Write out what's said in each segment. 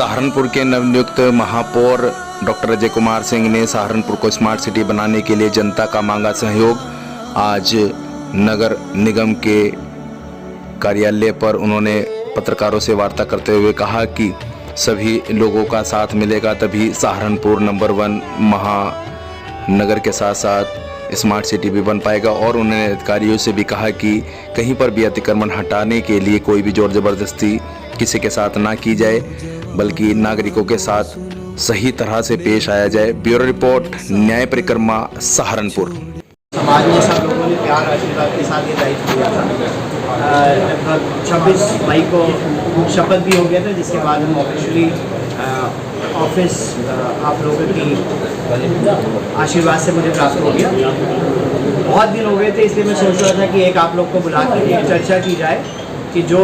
सहारनपुर के नवनियुक्त महापौर डॉक्टर अजय कुमार सिंह ने सहारनपुर को स्मार्ट सिटी बनाने के लिए जनता का मांगा सहयोग। आज नगर निगम के कार्यालय पर उन्होंने पत्रकारों से वार्ता करते हुए कहा कि सभी लोगों का साथ मिलेगा तभी सहारनपुर नंबर 1 महानगर के साथ साथ स्मार्ट सिटी भी बन पाएगा। और उन्होंने अधिकारियों से भी कहा कि कहीं पर भी अतिक्रमण हटाने के लिए कोई भी जोर जबरदस्ती किसी के साथ ना की जाए, बल्कि नागरिकों के साथ सही तरह से पेश आया जाए। ब्यूरो रिपोर्ट, न्याय परिक्रमा, सहारनपुर। समाज में सब लोगों ने प्यार आशीर्वाद के साथ ये दायित्व लिया था। लगभग 26 मई को शपथ भी हो गया था, जिसके बाद हम ऑफिशियली ऑफिस आप लोगों की आशीर्वाद से मुझे प्राप्त हो गया। बहुत दिन हो गए थे, इसलिए मैं सोच रहा था कि एक आप लोग को बुला कर एक चर्चा की जाए कि जो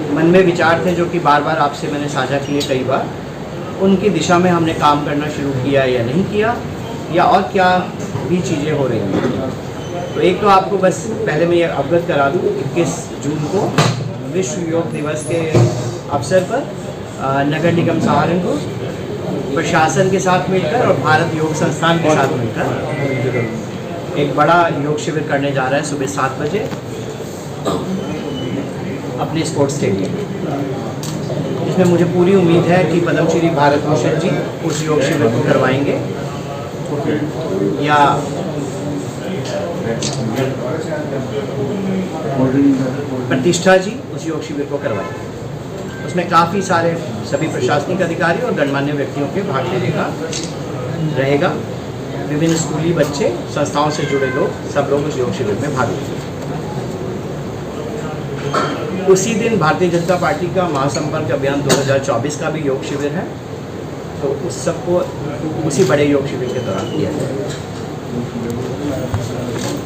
मन में विचार थे, जो कि बार बार आपसे मैंने साझा किए कई बार, उनकी दिशा में हमने काम करना शुरू किया या नहीं किया, या और क्या भी चीज़ें हो रही हैं। तो एक तो आपको बस पहले मैं ये अवगत करा दूँ, 21 जून को विश्व योग दिवस के अवसर पर नगर निगम सहारनपुर प्रशासन के साथ मिलकर और भारत योग संस्थान के साथ मिलकर एक बड़ा योग शिविर करने जा रहा है सुबह 7 बजे अपने स्पोर्ट्स स्टेडियम, जिसमें मुझे पूरी उम्मीद है कि पद्मश्री भारत भूषण जी उस योग शिविर को करवाएंगे या प्रतिष्ठा जी उस योग शिविर को करवाएंगे। उसमें काफ़ी सारे सभी प्रशासनिक अधिकारी और गणमान्य व्यक्तियों के भाग लेने का रहेगा। विभिन्न स्कूली बच्चे, संस्थाओं से जुड़े लोग, सब लोग उस योग शिविर में भाग लेंगे। उसी दिन भारतीय जनता पार्टी का महासंपर्क अभियान 2024 का भी योग शिविर है, तो उस सबको उसी बड़े योग शिविर के दौरान किया जाएगा।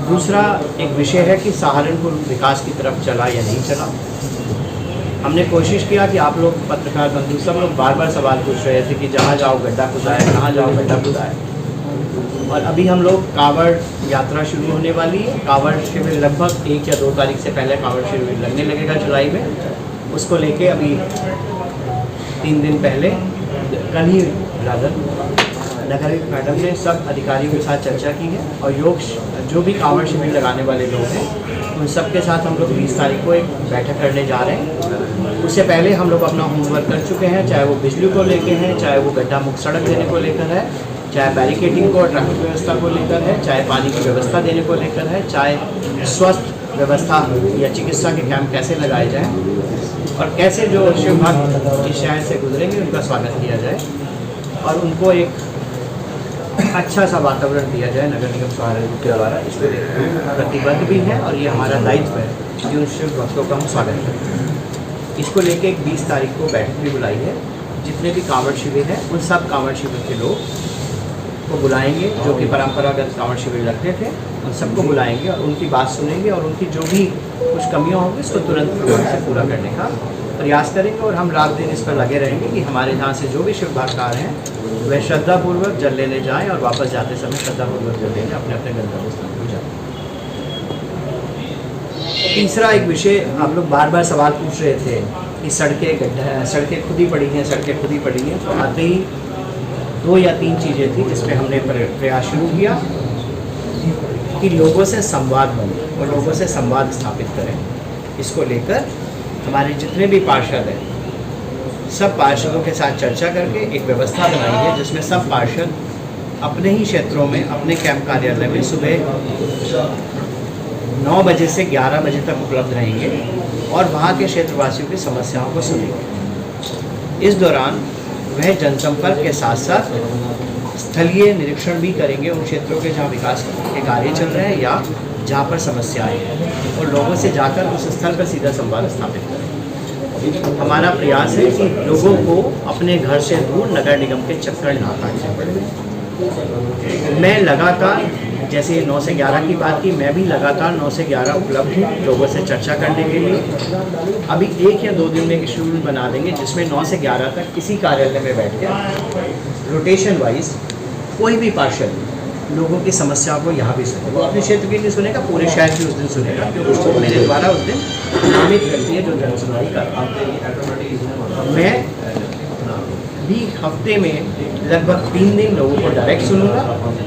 दूसरा एक विषय है कि सहारनपुर विकास की तरफ चला या नहीं चला। हमने कोशिश किया कि आप लोग पत्रकार बंधु सब लोग बार बार सवाल पूछ रहे थे कि जहाँ जाओ गड्ढा खुदा है, कहाँ जाओ गड्ढा खुदा है। और अभी हम लोग कांवड़ यात्रा शुरू होने वाली है। कांवड़ शिविर लगभग 1 या 2 तारीख से पहले कांवड़ शिविर लगने लगेगा जुलाई में। उसको लेके अभी 3 दिन पहले कल ही नगर मैडम ने सब अधिकारियों के साथ चर्चा की है और योग जो भी कांवड़ शिविर लगाने वाले लोग हैं उन सब के साथ हम लोग 20 तारीख को एक बैठक करने जा रहे हैं। उससे पहले हम लोग अपना होमवर्क कर चुके हैं, चाहे वो बिजली को लेकर है, चाहे वो गड्ढा मुक्त सड़क देने को लेकर है, चाहे बैरिकेडिंग को और ट्रैफिक व्यवस्था को लेकर है, चाहे पानी की व्यवस्था देने को लेकर है, चाहे स्वास्थ्य व्यवस्था या चिकित्सा के कैंप कैसे लगाए जाएँ और कैसे जो शिव भक्त इस शहर से गुजरेंगे उनका स्वागत किया जाए और उनको एक अच्छा सा वातावरण दिया जाए नगर निगम सहारनपुर के द्वारा। इस पर प्रतिबद्ध भी है और ये हमारा दायित्व है कि उन शिव भक्तों का हम स्वागत करें। इसको लेके एक 20 तारीख को बैठक भी बुलाई है। जितने भी कांवड़ शिविर हैं उन सब कांवड़ शिविर के लोग को बुलाएंगे जो कि परंपरागत कांवड़ शिविर लगते थे, उन सबको बुलाएंगे और उनकी बात सुनेंगे और उनकी जो भी कुछ कमियां होंगी उसको तुरंत प्रभाव से पूरा करने का प्रयास करेंगे। और हम रात दिन इस पर लगे रहेंगे कि हमारे यहाँ से जो भी शिव भक्त आ रहे हैं वह श्रद्धापूर्वक जल लेने जाएं और वापस जाते समय श्रद्धापूर्वक जल लेने अपने अपने गंतव्य स्थान पर जाएं। तीसरा एक विषय आप लोग बार बार सवाल पूछ रहे थे कि सड़कें खुद ही पड़ी हैं, सड़कें खुद ही पड़ी हैं। तो आते ही 2 या 3 चीज़ें थी जिसमें हमने प्रयास शुरू किया कि लोगों से संवाद बने और लोगों से संवाद स्थापित करें। इसको लेकर हमारे जितने भी पार्षद हैं सब पार्षदों के साथ चर्चा करके एक व्यवस्था बनाई है जिसमें सब पार्षद अपने ही क्षेत्रों में अपने कैंप कार्यालय में सुबह 9 बजे से 11 बजे तक उपलब्ध रहेंगे और वहाँ के क्षेत्रवासियों की समस्याओं को सुनेंगे। इस दौरान वह जनसंपर्क के साथ साथ स्थलीय निरीक्षण भी करेंगे उन क्षेत्रों के जहाँ विकास के कार्य चल रहे हैं या जहाँ पर समस्याएं हैं और लोगों से जाकर उस स्थल पर सीधा संवाद स्थापित करें। हमारा प्रयास है कि लोगों को अपने घर से दूर नगर निगम के चक्कर ना काटने पड़े। मैं लगातार, जैसे 9 से 11 की बात की, मैं भी लगातार 9 से 11 उपलब्ध हूँ लोगों से चर्चा करने के लिए। अभी 1 या 2 दिन में एक शेड्यूल बना देंगे जिसमें 9 से 11 तक किसी कार्यालय में बैठ के रोटेशन वाइज कोई भी पार्षद लोगों की समस्याओं को यहाँ भी सुने। वो अपने क्षेत्र की नहीं सुनेगा, पूरे शहर की उस दिन सुनेगा, क्योंकि उसको मेरे द्वारा उस दिन नामित करती है जो जन सुनवाई कर। मैं भी हफ्ते में लगभग 3 दिन लोगों को डायरेक्ट सुनूंगा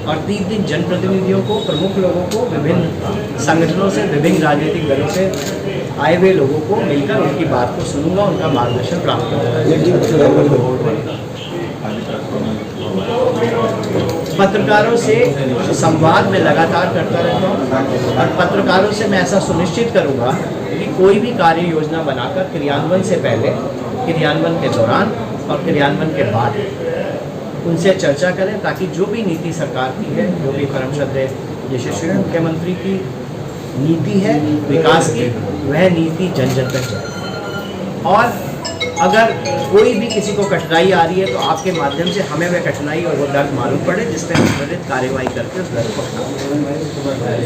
और 3 दिन जनप्रतिनिधियों को, प्रमुख लोगों को, विभिन्न संगठनों से, विभिन्न राजनीतिक दलों से आए हुए लोगों को मिलकर उनकी बात को सुनूंगा, उनका मार्गदर्शन प्राप्त करूँगा। पत्रकारों से संवाद में लगातार करता रहता हूँ और पत्रकारों से मैं ऐसा सुनिश्चित करूँगा कि कोई भी कार्य योजना बनाकर क्रियान्वयन से पहले, क्रियान्वयन के दौरान और क्रियान्वयन के बाद उनसे चर्चा करें, ताकि जो भी नीति सरकार की है, जो भी परम श्रद्धेय यशस्वी मुख्यमंत्री की नीति है विकास की, वह नीति जन जन तक जाए। और अगर कोई भी किसी को कठिनाई आ रही है तो आपके माध्यम से हमें वह कठिनाई और वो दर्द मालूम पड़े, जिस पर त्वरित कार्यवाही करके उस दर्द को हटाएं।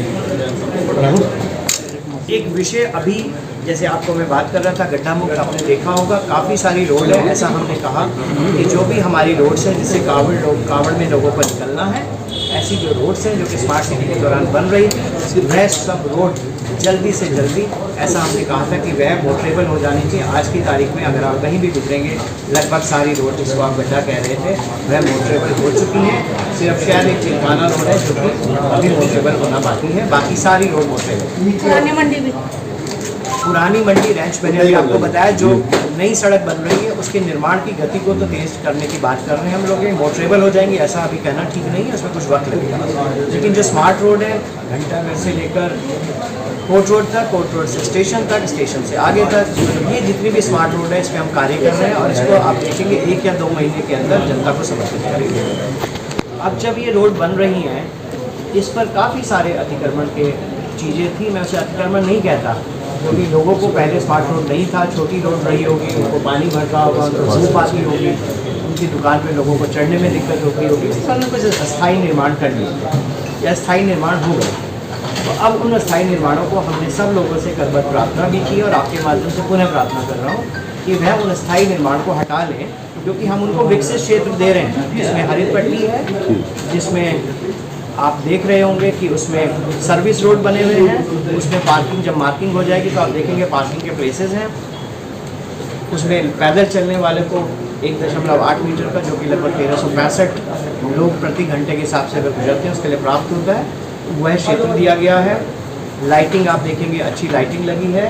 एक विषय अभी जैसे आपको मैं बात कर रहा था गड्ढा मुक्त, आपने देखा होगा काफ़ी सारी रोड है। ऐसा हमने कहा कि जो भी हमारी रोड्स हैं जिससे कावड़ में लोगों को निकलना है, ऐसी जो रोड्स हैं जो कि स्मार्ट सिटी के दौरान बन रही थी, वह सब रोड जल्दी से जल्दी, ऐसा हमने कहा था कि वह मोटरेबल हो जानी चाहिए। आज की तारीख में अगर आप कहीं भी गुजरेंगे, लगभग सारी रोड जिसको आप गड्ढा कह रहे थे वह मोटरेबल हो चुकी हैं। सिर्फ शायद एक चिल्काना रोड है जो कि अभी मोटरेबल होना बाकी है, बाकी सारी रोड मोटरेबल। पुरानी मंडी रेंच मैंने भी आपको बताया, जो नई सड़क बन रही है उसके निर्माण की गति को तो तेज करने की बात कर रहे हैं हम लोग। मोटरेबल हो जाएंगे ऐसा अभी कहना ठीक नहीं है, उसमें कुछ वक्त लगेगा। लेकिन जो स्मार्ट रोड है, घंटाघर से लेकर कोर्ट रोड तक, कोर्ट रोड से स्टेशन तक, स्टेशन से आगे तक, ये जितनी भी स्मार्ट रोड है इस पर हम कार्य कर रहे हैं और इसको आप देखेंगे 1 या 2 महीने के अंदर जनता को समर्पित करेंगे। अब जब ये रोड बन रही हैं, इस पर काफ़ी सारे अतिक्रमण के चीज़ें थी, मैं उसे अतिक्रमण नहीं कहता, क्योंकि लोगों को पहले स्मार्ट रोड नहीं था, छोटी रोड रही होगी, उनको पानी भरता होगा, उनको धूप आती होगी, उनकी दुकान पे लोगों को चढ़ने में दिक्कत होती होगी, इस पर कुछ अस्थायी निर्माण कर लिया या अस्थायी निर्माण हो गए। तो अब उन अस्थायी निर्माणों को हमने सब लोगों से करबद्ध प्रार्थना भी की और आपके माध्यम से पुनः प्रार्थना कर रहा हूँ कि वह उन अस्थायी निर्माण को हटा लें, क्योंकि हम उनको विकसित क्षेत्र दे रहे हैं जिसमें हरित पट्टी है, जिसमें आप देख रहे होंगे कि उसमें सर्विस रोड बने हुए हैं, उसमें पार्किंग, जब मार्किंग हो जाएगी तो आप देखेंगे पार्किंग के प्लेसेस हैं, उसमें पैदल चलने वाले को 1.8 मीटर का, जो कि लगभग 1365 लोग प्रति घंटे के हिसाब से अगर गुजरते हैं उसके लिए प्राप्त होता है, वह क्षेत्र दिया गया है। लाइटिंग आप देखेंगे अच्छी लाइटिंग लगी है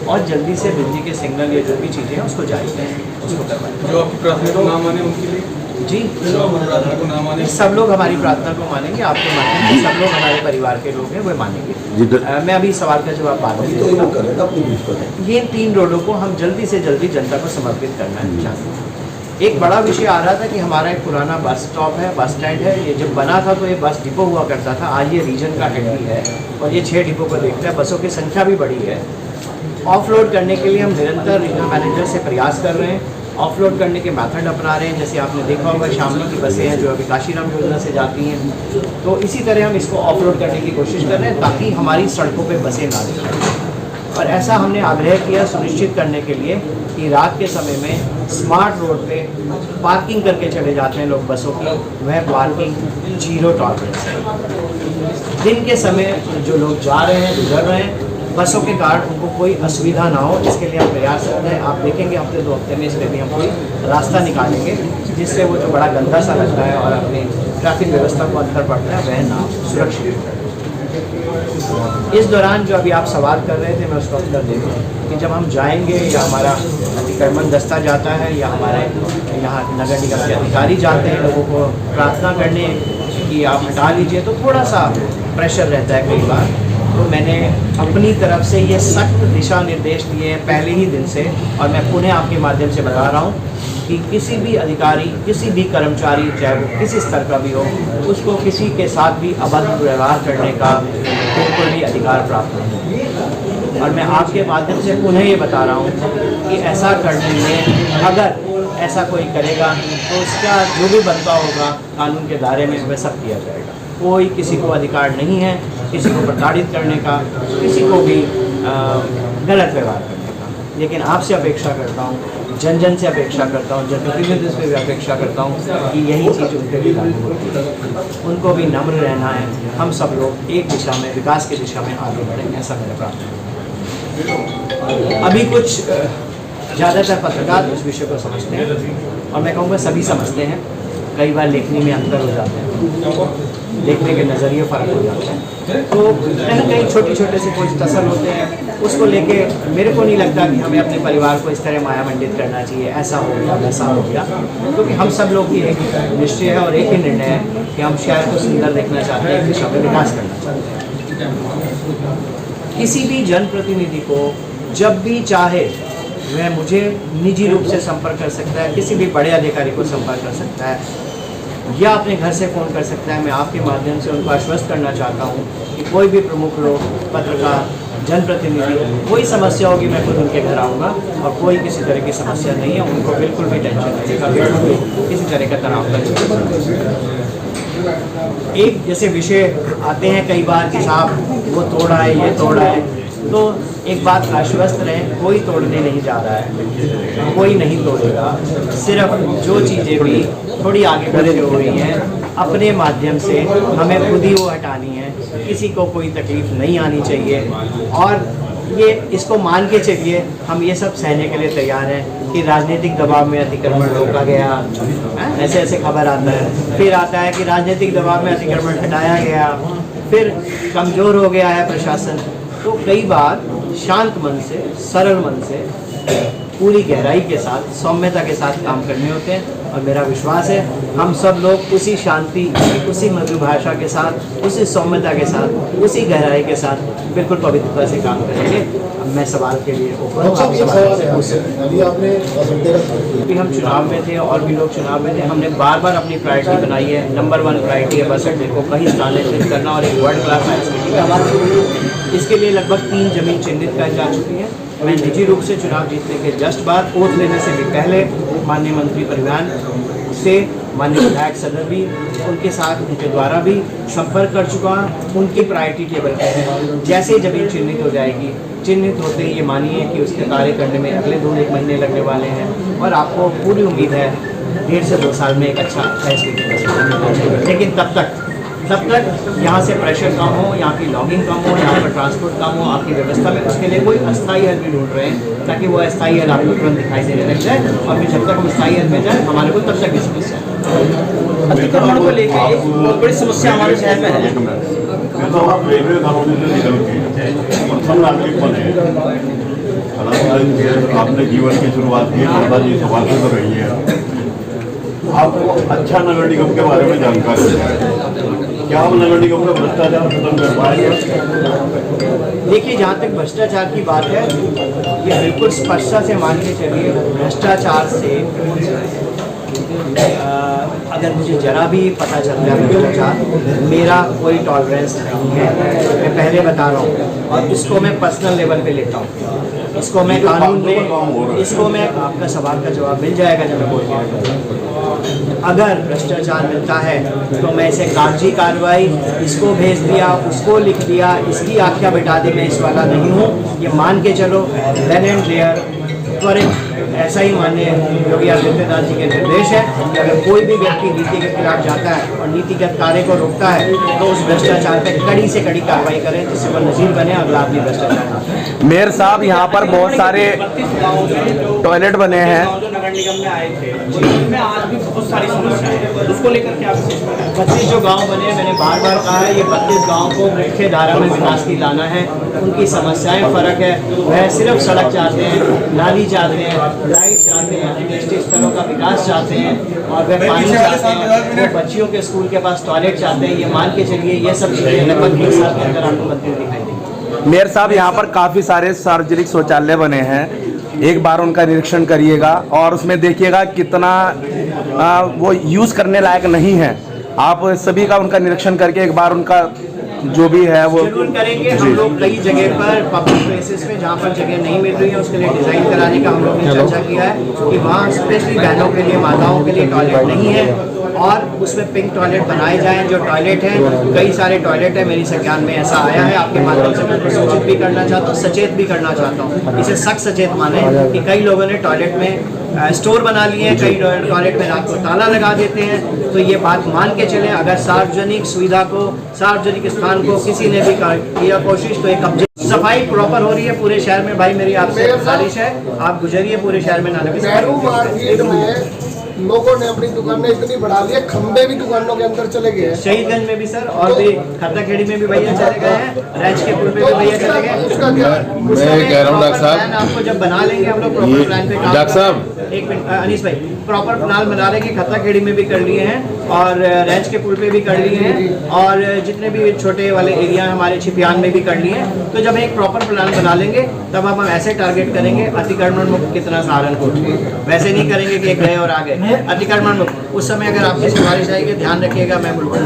और जल्दी से बिजली के सिग्नल या जो भी चीज़ें हैं उसको जारी करें, उसको करवाएं। जो आपकी प्रार्थना को ना माने उनके लिए जी, प्रार्थना को ना माने, सब लोग हमारी प्रार्थना को मानेंगे, आपके माध्यम से सब लोग हमारे परिवार के लोग हैं वो मानेंगे। मैं अभी सवाल का जवाब बाद में दूंगा। ये 3 रोडों को हम जल्दी से जल्दी जनता को समर्पित करना चाहते हैं। एक बड़ा विषय आ रहा था कि हमारा एक पुराना बस स्टॉप है, बस स्टैंड है, ये जब बना था तो ये बस डिपो हुआ करता था, आज ये रीजन का हेड भी है और ये 6 डिपो को देखता है, बसों की संख्या भी बढ़ी है। ऑफलोड करने के लिए हम निरंतर रीजनल मैनेजर से प्रयास कर रहे हैं, ऑफलोड करने के मेथड अपना रहे हैं। जैसे आपने देखा होगा शामली की बसें हैं जो अभी काशीराम योजना से जाती हैं, तो इसी तरह हम इसको ऑफलोड करने की कोशिश कर रहे हैं ताकि हमारी सड़कों पे बसें ना दिखाएं। और ऐसा हमने आग्रह किया सुनिश्चित करने के लिए कि रात के समय में स्मार्ट रोड पे पार्किंग करके चले जाते हैं लोग बसों की, वह पार्किंग 0 टॉलरेंस है। दिन के समय जो लोग जा रहे हैं, गुजर रहे हैं, बसों के कारण उनको कोई असुविधा ना हो, इसके लिए हम प्रयास कर रहे हैं। आप देखेंगे हफ्ते 2 हफ्ते में इस पर भी हम कोई रास्ता निकालेंगे जिससे वो जो बड़ा गंदा सा लगता है और अपनी ट्रैफिक व्यवस्था को अंतर पड़ता है वह ना सुरक्षित। इस दौरान जो अभी आप सवाल कर रहे थे मैं उसका उत्तर दे दूँ कि जब हम जाएंगे या हमारा अतिक्रमण दस्ता जाता है या हमारे यहाँ नगर निगम के अधिकारी जाते हैं लोगों को प्रार्थना करने कि आप हटा लीजिए, तो थोड़ा सा प्रेशर रहता है कई बार। तो मैंने अपनी तरफ से ये सख्त दिशा निर्देश दिए हैं पहले ही दिन से, और मैं पुनः आपके माध्यम से बता रहा हूँ कि किसी भी अधिकारी, किसी भी कर्मचारी, चाहे वो किसी स्तर का भी हो, उसको किसी के साथ भी अभद्र व्यवहार करने का बिल्कुल भी अधिकार प्राप्त नहीं है। और मैं आपके माध्यम से पुनः ये बता रहा हूँ कि ऐसा करने में अगर ऐसा कोई करेगा तो उसका जो भी बनता होगा कानून के दायरे में वह सब किया जाएगा। कोई किसी को अधिकार नहीं है किसी को प्रताड़ित करने का, किसी को भी गलत व्यवहार करने का। लेकिन आपसे अपेक्षा करता हूँ, जन जन से अपेक्षा करता हूँ, जनप्रतिनिधियों से भी अपेक्षा करता हूँ कि यही चीज़ उनके भी लागू होती है। उनको भी नम्र रहना है, हम सब लोग एक दिशा में, विकास की दिशा में आगे बढ़ें, ऐसा मेरा प्रार्थना है। अभी कुछ ज़्यादातर पत्रकार उस विषय को समझते हैं और मैं कहूँगा सभी समझते हैं। कई बार लेखनी में अंतर हो जाते हैं, देखने के नज़रिए फ़र्क हो जाते हैं, तो कहीं ना कहीं छोटे छोटे से कुछ तसल होते हैं, उसको लेके मेरे को नहीं लगता कि हमें अपने परिवार को इस तरह माया मंडित करना चाहिए, ऐसा हो गया वैसा हो गया, क्योंकि हम सब लोग की एक निश्चय है और एक ही निर्णय है कि हम शहर को सुंदर देखना चाहते हैं, एक दिशा में विकास करना चाहते हैं। किसी भी जनप्रतिनिधि को जब भी चाहे वह मुझे निजी रूप से संपर्क कर सकता है, किसी भी बड़े अधिकारी को संपर्क कर सकता है, या अपने घर से फ़ोन कर सकता है। मैं आपके माध्यम से उनको आश्वस्त करना चाहता हूँ कि कोई भी प्रमुख लोग, पत्रकार, जनप्रतिनिधि, कोई समस्या होगी मैं खुद उनके घर आऊँगा, और कोई किसी तरह की समस्या नहीं है, उनको बिल्कुल भी टेंशन नहीं है, बिल्कुल भी किसी तरह का तनाव का एक जैसे विषय आते हैं कई बार कि साहब वो तोड़ा है, ये तोड़ा है, तो एक बात आश्वस्त रहें, कोई तोड़ने नहीं जा रहा है, कोई नहीं तोड़ेगा। सिर्फ जो चीज़ें भी थोड़ी आगे बढ़ हो रही हैं अपने माध्यम से हमें खुद ही वो हटानी है, किसी को कोई तकलीफ नहीं आनी चाहिए। और ये इसको मान के चलिए, हम ये सब सहने के लिए तैयार हैं कि राजनीतिक दबाव में अतिक्रमण रोका गया, ऐसे ऐसे खबर आता है, फिर आता है कि राजनीतिक दबाव में अतिक्रमण हटाया गया, फिर कमज़ोर हो गया है प्रशासन। तो कई बार शांत मन से, सरल मन से, पूरी गहराई के साथ, सौम्यता के साथ काम करने होते हैं, और मेरा विश्वास है हम सब लोग उसी शांति, उसी मधुर भाषा के साथ, उसी सौम्यता के साथ, उसी गहराई के साथ बिल्कुल पवित्रता से काम करेंगे। अब मैं सवाल के लिए ओपन हूँ, आप सवाल से पूछ सकते हैं। अभी हम चुनाव में थे और भी लोग चुनाव में थे, हमने बार बार अपनी प्रायोरिटी बनाई है। नंबर 1 प्रायोरिटी है बस अड्डे को कहीं स्थानांतरित करना और एक वर्ल्ड क्लास फैसिलिटी का। इसके लिए लगभग 3 जमीन चिन्हित कर जा चुकी है। मैं निजी रूप से चुनाव जीतने के जस्ट बाद, ओथ लेने से भी पहले, माननीय मंत्री परिवहन से, माननीय विधायक सदर भी, उनके साथ उनके द्वारा भी संपर्क कर चुका हूँ। उनकी प्रायोरिटी टेबल पे है। जैसे ही जमीन चिन्हित हो जाएगी, चिन्हित होते ही ये मानिए कि उसके कार्य करने में अगले 2-1 महीने लगने वाले हैं, और आपको पूरी उम्मीद है 1.5 से 2 साल में एक अच्छा फैसले। लेकिन तब तक यहाँ से प्रेशर कम हो, यहाँ की लॉगिंग कम हो, यहाँ पर ट्रांसपोर्ट कम हो, आपकी व्यवस्था में, उसके लिए कोई अस्थायी हल भी ढूंढ रहे हैं, ताकि वो अस्थायी हल आपको तुरंत दिखाई देने लग जाए, और फिर जब तक हम स्थायी हल में जाए हमारे को तब तक भी समस्या है। अतिक्रमण को लेकर एक बहुत बड़ी समस्या हमारे शहर में है। आपने जीवन की शुरुआत की, दादाजी सवाल कर रही है, आपको अच्छा नगर निगम के बारे में जानकारी है, क्या हम नगर निगम का भ्रष्टाचार खत्म कर पाएंगे? देखिए, जहाँ तक भ्रष्टाचार की बात है, ये बिल्कुल स्पष्टता से मान के चलिए, भ्रष्टाचार से अगर मुझे जरा भी पता चलता है भ्रष्टाचार, मेरा कोई टॉलरेंस नहीं है, मैं पहले बता रहा हूँ, और इसको मैं पर्सनल लेवल पे लेता हूँ, इसको मैं कानून में, इसको मैं, आपका सवाल का जवाब मिल जाएगा जब मैं बोल के, अगर भ्रष्टाचार मिलता है तो मैं इसे कागजी कार्रवाई, इसको भेज दिया, उसको लिख दिया, इसकी आख्या बिठा दी, मैं इस वाला नहीं हूँ, ये मान के चलो। देन एंड देयर त्वरित ऐसा ही माननीय योगी आदित्यनाथ जी के निर्देश है कि अगर कोई भी व्यक्ति नीति के खिलाफ जाता है और नीतिगत कार्य को रोकता है तो उस भ्रष्टाचार पर कड़ी से कड़ी कार्रवाई करें, जिससे वह नजीर बने, अगला आदमी भ्रष्टाचार। मेयर साहब, यहाँ पर बहुत सारे टॉयलेट बने हैं, जो नगर निगम में आए थे उनमें आज भी बहुत सारी समस्याएं हैं, उसको लेकर के आप 32 जो गाँव बने, मैंने बार बार कहा है, ये 32 गाँव को मुख्य धारा में विकास की लाना है। उनकी समस्याएं फ़र्क है, वह सिर्फ सड़क चाहते हैं, नाली चाहते हैं, लाइट चाहते हैं, अंतर्राष्ट्रीय स्तरों का विकास चाहते हैं, और वह पानी चाहते हैं, वो बच्चियों के स्कूल के पास टॉयलेट चाहते हैं। ये मान के चलिए, ये सब चीज़ें लगभग 1 साल के अंदर आपको बनती दिखाई देंगी। मेयर साहब, यहाँ पर काफ़ी सारे सार्वजनिक शौचालय बने हैं, एक बार उनका निरीक्षण करिएगा और उसमें देखिएगा कितना वो यूज़ करने लायक नहीं है। आप सभी का उनका निरीक्षण करके एक बार उनका जो भी है वो जरूर करेंगे। हम लोग कई जगह पर पब्लिक प्लेसेस में जहाँ पर जगह नहीं मिल रही है, उसके लिए डिज़ाइन कराने का हम लोग ने चर्चा किया है कि वहाँ स्पेशली बहनों के लिए, माताओं के लिए टॉयलेट नहीं है, और उसमें पिंक टॉयलेट बनाए जाएं। जो टॉयलेट हैं, कई सारे टॉयलेट है, मेरी संज्ञान में ऐसा आया है, आपके माध्यम से मैं उनको सूचित भी करना चाहता हूँ, सचेत भी करना चाहता हूँ। इसे सख्त सचेत माने कि कई लोगों ने टॉयलेट में स्टोर बना लिए हैं, कई टॉयलेट में रात को ताला लगा देते हैं। तो ये बात मान के चलें, अगर सार्वजनिक सुविधा को, सार्वजनिक स्थान को किसी ने भी किया कोशिश, तो एक कब्जे, सफाई प्रॉपर हो रही है पूरे शहर में। भाई मेरी आपसे गुजारिश है, आप गुजरिए पूरे शहर में ना लगे। लोगों ने अपनी दुकानें इतनी बढ़ा ली है, खंबे भी दुकानों के अंदर चले गए हैं। शहीदगंज में भी सर, और भी खत्ताखेड़ी में भी भैया चले गए हैं, रैच के पुल पे भी भैया चले गए। उसका क्या? मैं कह रहा हूँ डॉक्टर साहब, आपको जब बना लेंगे हम लोग प्रॉपर प्लान पे काम, डॉक्टर साहब एक मिनट अनीस भाई, प्रॉपर प्लान बना लेंगे, खत्ताखेड़ी में भी कर लिए हैं और रैच के पुल पे भी कर लिए हैं और जितने भी छोटे वाले एरिया हमारे छिपियान में भी कर लिए हैं। तो जब एक प्रॉपर प्लान बना लेंगे तब हम ऐसे टारगेट करेंगे अतिक्रमण मुक्त कितना सहारनपुर, वैसे नहीं करेंगे कि गए और आ गए। अतिक्रमण मुक्त उस समय अगर आपकी सिफारिश आएगी ध्यान रखिएगा, मैं बिल्कुल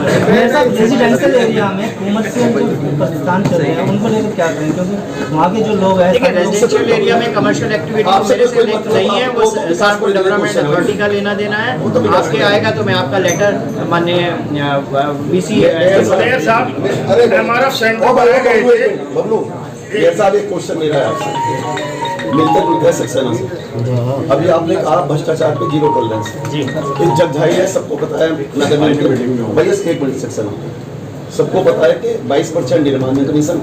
रेजिडेंशियल एरिया में कमर्शियल जो प्रस्थान चल रहे हैं उनको लेकर क्या करें, क्योंकि वहाँ के जो लोग हैं, देखिए रेजिडेंशियल एरिया में कमर्शियल एक्टिविटी मेरे से लिंक नहीं है, वो सहारनपुर डेवलपमेंट अथॉरिटी का लेना देना है। आपके आएगा तो मैं आपका लेटर माननीय बीसी हमारा सेंटर बनाए गए थे। बबलू ये साहब एक क्वेश्चन मेरा है आपसे, मिलते जुलते सेक्शन से अभी आपने कहा भ्रष्टाचार पे जीरो टॉलरेंस जी, एक जगजाहिर है, सबको पता है नगर निगम में भैया एक मिनट सेक्शन सबको पता है कि 22% निर्माण में कमीशन,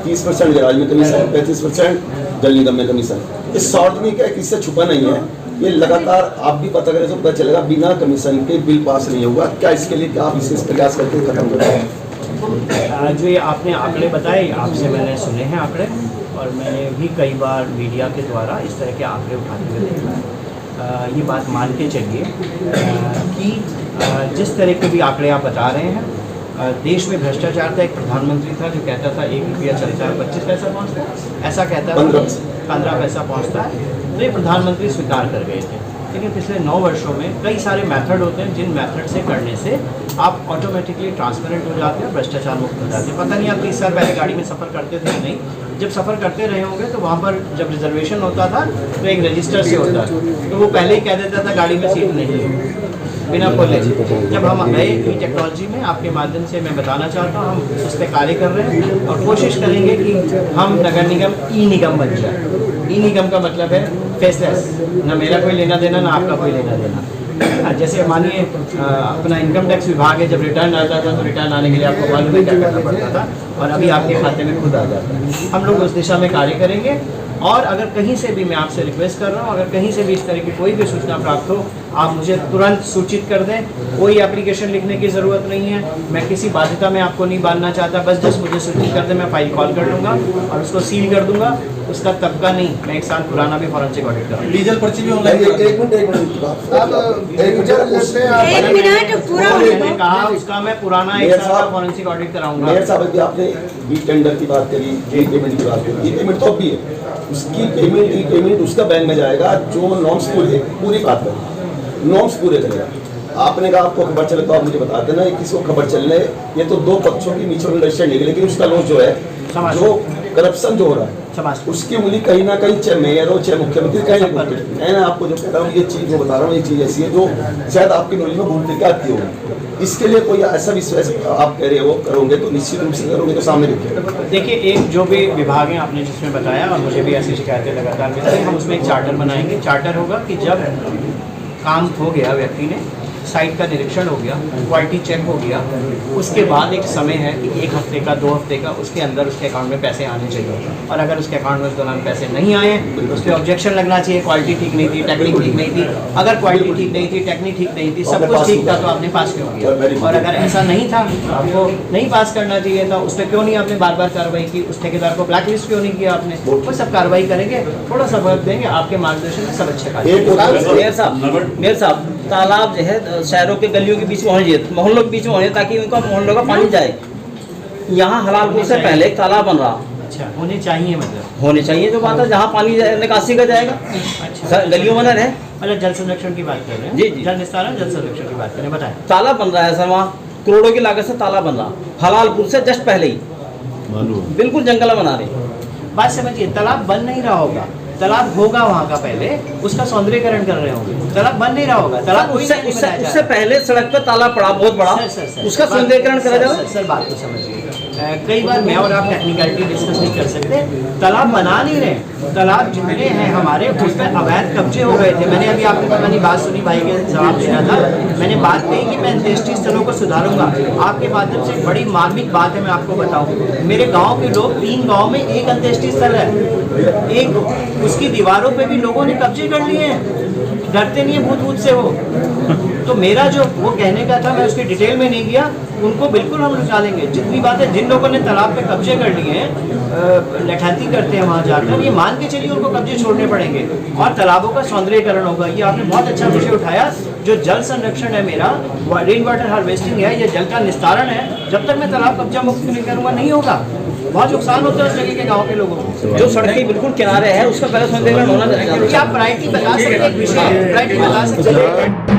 30% गैराज में कमीशन, 35% जल निगम में कमीशन। ये सार्वजनिक है, किससे छुपा नहीं है, ये लगातार आप भी पता करें तो पता चलेगा, बिना कमीशन के बिल पास नहीं होगा। क्या इसके लिए क्या आप विशेष प्रयास करके खत्म करें? जो ये आपने आंकड़े बताए, आपसे मैंने सुने हैं आंकड़े, और मैंने भी कई बार मीडिया के द्वारा इस तरह के आंकड़े उठाते हुए देखा है। ये बात मान के चलिए कि जिस तरह के भी आंकड़े आप बता रहे हैं, देश में भ्रष्टाचार था। एक प्रधानमंत्री था जो कहता था 1 रुपया चलता है 25 पैसा पहुँचता है, ऐसा कहता था, 15 पैसा पहुँचता है। तो ये प्रधानमंत्री स्वीकार कर गए थे। लेकिन पिछले 9 वर्षों में कई सारे मेथड होते हैं जिन मेथड से करने से आप ऑटोमेटिकली ट्रांसपेरेंट हो जाते हैं, भ्रष्टाचार मुक्त हो जाते हैं। पता नहीं आप 30 साल पहले गाड़ी में सफ़र करते थे या नहीं, जब सफ़र करते रहे होंगे तो वहाँ पर जब रिजर्वेशन होता था तो एक रजिस्टर से होता था, तो वो पहले ही कह देता था गाड़ी में सीट नहीं है बिना खोले। जब हम गए ई टेक्नोलॉजी में, आपके माध्यम से मैं बताना चाहता हूँ हम उस पर कार्य कर रहे हैं और कोशिश करेंगे कि हम नगर निगम ई निगम बन जाए। ई निगम का मतलब है फेसलेस, ना मेरा कोई लेना देना ना आपका कोई लेना देना। जैसे मानिए अपना इनकम टैक्स विभाग है, जब रिटर्न आता था तो रिटर्न आने के लिए आपको मालूम ही क्या करना पड़ता था, और अभी आपके खाते में खुद आ जाता है। हम लोग उस दिशा में कार्य करेंगे। और अगर कहीं से भी, मैं आपसे रिक्वेस्ट कर रहा हूँ, अगर कहीं से भी इस तरह की कोई भी सूचना प्राप्त हो, आप मुझे तुरंत सूचित कर दें। कोई एप्लीकेशन लिखने की ज़रूरत नहीं है, मैं किसी बाध्यता में आपको नहीं बांधना चाहता, बस जस्ट मुझे सूचित कर दें, मैं फाइल कॉल कर लूँगा और उसको सील कर दूँगा। उसका तबका नहीं, मैं 1 साल पुराना भी फॉरेंसिक ऑडिट करूँगा। डीजल पर्ची भी ऑनलाइन। एक मिनट मैंने कहा उसका मैं पुराना 1 साल का फॉरेंसिक ऑडिट कराऊंगा। मेयर साहब अभी आपने ई टेंडर की बात करी, ई पेमेंट की बात करी, ई पेमेंट तो भी है, उसकी पेमेंट ई पेमेंट उसका बैंक में जाएगा जो नॉर्म्स पूरे, पूरी बात करें, नॉर्म्स पूरे करेगा। आपने कहा आपको खबर चले तो आप मुझे बता देना, किसको खबर चलने, ये तो 2 पक्षों की म्यूचुअल अंडरस्टैंडिंग है, लेकिन उसका लॉस जो है, जो करप्शन जो हो रहा है, उसकी उंगली कहीं ना कहीं चाहे मेयर हो चाहे मुख्यमंत्री कहीं ना कहीं। मैं आपको जो कह रहा हूँ ये चीज़, जो बता रहा हूँ ये चीज़ ऐसी है जो शायद आपकी नॉलेज में भूल करके आती होगी। इसके लिए कोई ऐसा विश्वास आप कह रहे हो करोगे तो निश्चित रूप से करोगे तो सामने रखिएगा। देखिए, एक जो भी विभाग है आपने जिसमें बताया, और मुझे भी ऐसी शिकायतें लगातार मिल रही हैं, हम उसमें एक चार्टर बनाएंगे। चार्टर होगा कि जब काम हो गया, व्यक्ति ने साइट का निरीक्षण हो गया, क्वालिटी चेक हो गया, उसके बाद एक समय है कि 1 हफ्ते का 2 हफ्ते का उसके अंदर उसके अकाउंट में पैसे आने चाहिए। और अगर उसके अकाउंट में उस दौरान पैसे नहीं आए तो उस पर ऑब्जेक्शन लगना चाहिए, क्वालिटी ठीक नहीं थी, टेक्निक ठीक नहीं थी। अगर क्वालिटी ठीक नहीं थी, टेक्निक ठीक नहीं थी, सब कुछ ठीक था तो आपने पास क्यों किया? और अगर ऐसा नहीं था, आपको नहीं पास करना चाहिए था, उस पर क्यों नहीं आपने बार बार कार्रवाई की? उस ठेकेदार को ब्लैक लिस्ट क्यों नहीं किया आपने? वो सब कार्रवाई करेंगे, थोड़ा सा वक्त देंगे, आपके मार्गदर्शन में सब अच्छे कार्य। मेयर साहब तालाब जो है शहरों के गलियों के बीच में होने चाहिए, मोहल्लों के बीच में होने, ताकि उनका मोहल्लों का पानी जाए। यहाँ हलालपुर से पहले एक तालाब बन रहा, अच्छा होने चाहिए, मतलब होने चाहिए जो बात है, जहाँ पानी निकासी का जाएगा, अच्छा गलियों में न रहे। मतलब जल संरक्षण की बात कर रहे हैं? जी जी, जल निस्तारण, जल संरक्षण की बात करें, बताएं। तालाब बन रहा है सर, वहाँ करोड़ों की लागत से तालाब बन रहा, हलालपुर से जस्ट पहले ही, बिल्कुल जंगल बना रहे। बात समझिए, तालाब बन नहीं रहा होगा, तालाब होगा वहाँ का, पहले उसका सौंदर्यीकरण कर रहे होंगे, तालाब बन नहीं रहा होगा। तालाब उससे पहले सड़क पे तालाब पड़ा बहुत बड़ा, उसका सौंदर्यीकरण करा जाए। सर बात को समझिए, कई बार मैं और आप टेक्निकलिटी डिस्कस नहीं कर सकते। तालाब बना नहीं रहे, तालाब जितने हैं हमारे उस पर अवैध कब्जे हो गए थे। मैंने अभी आपकी पता नहीं बात सुनी, भाई के जवाब देना था, मैंने बात कही कि मैं अंत्येष्टि स्थलों को सुधारूंगा। आपके माध्यम से एक बड़ी मार्मिक बात है, मैं आपको बताऊं, मेरे गांव के लोग, 3 गांव में एक अंत्येष्टि स्थल है, एक उसकी दीवारों पे भी लोगों ने कब्जे कर लिए हैं। डरते नहीं है भूत भूत से वो। तो मेरा जो वो कहने का था, मैं उसकी डिटेल में नहीं गया, उनको बिल्कुल हम निकालेंगे। जितनी बात है, जिन लोगों ने तालाब पे कब्जे कर लिए हैं, लठैती करते हैं वहाँ जाकर, ये मान के चलिए उनको कब्जे छोड़ने पड़ेंगे और तालाबों का सौंदर्यीकरण होगा। ये आपने बहुत अच्छा विषय उठाया। जो जल संरक्षण है मेरा, रेन वाटर हार्वेस्टिंग है, ये जल का निस्तारण है। जब तक मैं तालाब कब्जा मुक्त नहीं करूँगा नहीं होगा। बहुत नुकसान होता है उस जगह के गाँव के लोगों को। जो सड़कें बिल्कुल किनारे है उसका पहले सौंदर्यीकरण होना चाहिए। आप प्रायोरिटी बता सकते हैं, एक विषय प्रायोरिटी बता सकते हैं।